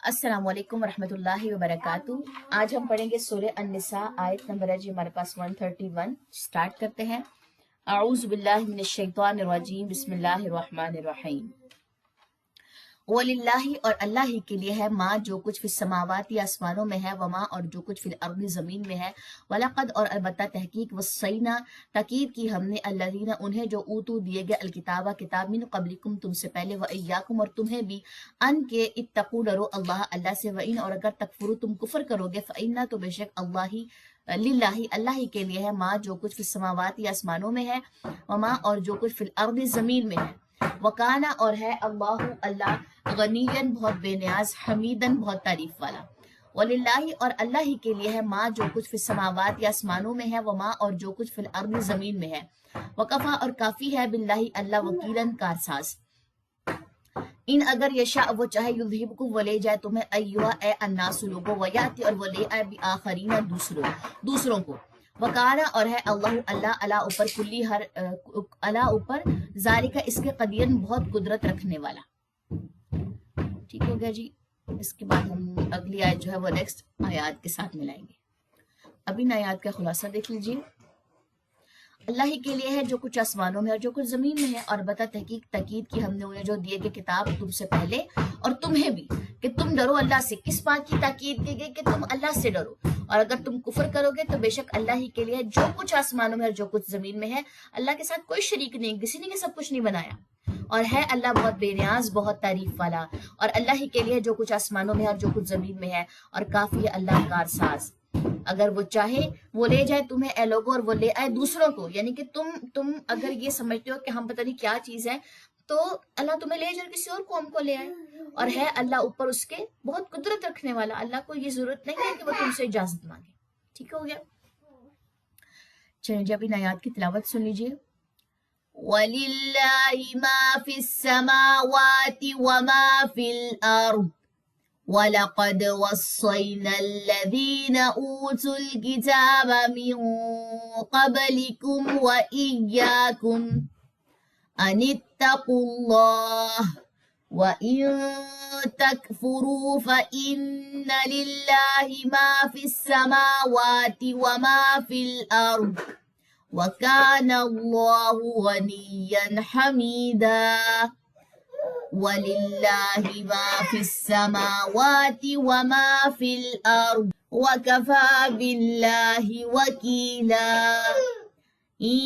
السلام علیکم ورحمۃ اللہ وبرکاتہ۔ آج ہم پڑھیں گے سورہ النساء، آیت نمبر ہے جی ہمارے پاس 131۔ سٹارٹ کرتے ہیں۔ اعوذ باللہ من الشیطان الرجیم، بسم اللہ الرحمن الرحیم۔ وَلِلَّهِ اور اللہ ہی کے لیے ہے ما جو کچھ فی السماوات یا آسمانوں میں ہے، وما اور جو کچھ فی الارض زمین میں ہے، وَلَقَدْ اور البتہ تحقیق وصینا تاکید کی ہم نے الذین انہیں جو اوتو دیے گئے الکتابہ کتاب من قبلکم تم سے پہلے، وَإِيَّاكُمْ اور تمہیں بھی، ان کے اتقوا ڈرو اللہ سے، وَإِنْ اور اگر تکفروا تم کفر کرو گے، فَإِنَّا تو بے شک اللہ ہی للہ اللہ ہی کے لیے ہے ما جو کچھ فی السماوات یا آسمانوں میں ہے، وما اور جو کچھ فی الارض زمین میں ہے، وکانا اور ہے اللہ غنیًا بہت بے نیاز، حمیدن بہت تعریف والا۔ وللہ اور اللہ ہی کے لیے ہے ما جو کچھ فی السماوات یا آسمانوں میں ہے، وما اور جو کچھ فی الارض زمین میں ہے، وکفا اور کافی ہے باللہ اللہ وکیلاً کارساز۔ ان اگر یشاء وہ چاہے یذہبکم وہ لے جائے تمہیں، ایھا اے الناس لوگوں، ویاتی اور وہ لے آئے بآخرین دوسروں کو، وکانا اور ہے اللہ علا اوپر کلی ہر علا اوپر ذالک اس کے قدیرن بہت قدرت رکھنے والا۔ ٹھیک ہو گیا جی۔ اس کے بعد ہم اگلی آیت جو ہے وہ نیکسٹ آیات کے ساتھ ملائیں گے۔ اب ان آیات کا خلاصہ دیکھ لیجیے۔ اللہ ہی کے لیے ہے جو کچھ آسمانوں میں اور جو کچھ زمین میں ہے، اور بتا تاکید کی ہم نے انہیں جو دیے گئے کتاب تم سے پہلے اور تمہیں بھی، کہ تم ڈرو اللہ سے۔ کس بات کی تاکید کی گئی؟ کہ تم اللہ سے ڈرو، اور اگر تم کفر کرو گے تو بے شک اللہ ہی کے لیے جو کچھ آسمانوں میں اور جو کچھ زمین میں ہے، اللہ کے ساتھ کوئی شریک نہیں، کسی نے سب کچھ نہیں بنایا، اور ہے اللہ بہت بے نیاز بہت تعریف والا۔ اور اللہ ہی کے لیے جو کچھ آسمانوں میں اور جو کچھ زمین میں ہے، اور کافی ہے اللہ کارساز۔ اگر وہ چاہے وہ لے جائے تمہیں اے لوگوں، اور وہ لے آئے دوسروں کو، یعنی کہ تم اگر یہ سمجھتے ہو کہ ہم پتہ نہیں کیا چیز ہے، تو اللہ تمہیں لے جائے کسی اور قوم کو لے آئے، اور ہے اللہ اوپر اس کے بہت قدرت رکھنے والا۔ اللہ کو یہ ضرورت نہیں ہے کہ وہ تم سے اجازت مانگے۔ ٹھیک ہو گیا؟ چلیں جی اب ان آیات کی تلاوت سن لیجیے۔ وَلِلَّهِ مَا فِي السَّمَاوَاتِ وَمَا فِي الْأَرْضِ وَلَقَدْ وَصَّيْنَا الَّذِينَ أُوتُوا الْكِتَابَ مِنْ قَبْلِكُمْ وَإِيَّاكُمْ أَنِ اتَّقُوا اللَّهَ وَإِن تَكْفُرُوا فَإِنَّ لِلَّهِ مَا فِي السَّمَاوَاتِ وَمَا فِي الْأَرْضِ وَكَانَ اللَّهُ غَنِيًّا حَمِيدًا۔ وَلِلَّهِ مَا فِي السَّمَاوَاتِ وَمَا فِي الْأَرْضِ وَكَفَى بِاللَّهِ وَكِيلًا۔ إِن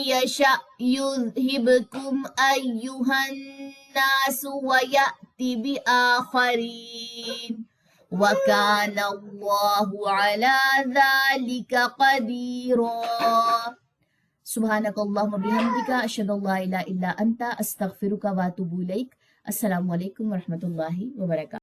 يَشَأْ يُذْهِبْكُمْ أَيُّهَا النَّاسُ وَيَأْتِ بِآخَرِينَ وَكَانَ اللَّهُ عَلَى ذَلِكَ قَدِيرًا۔ سبحانک اللہم بحمدک، اشہد ان لا الہ الا انت، استغفرک واتوب الیک۔ السلام علیکم ورحمۃ اللہ وبرکاتہ۔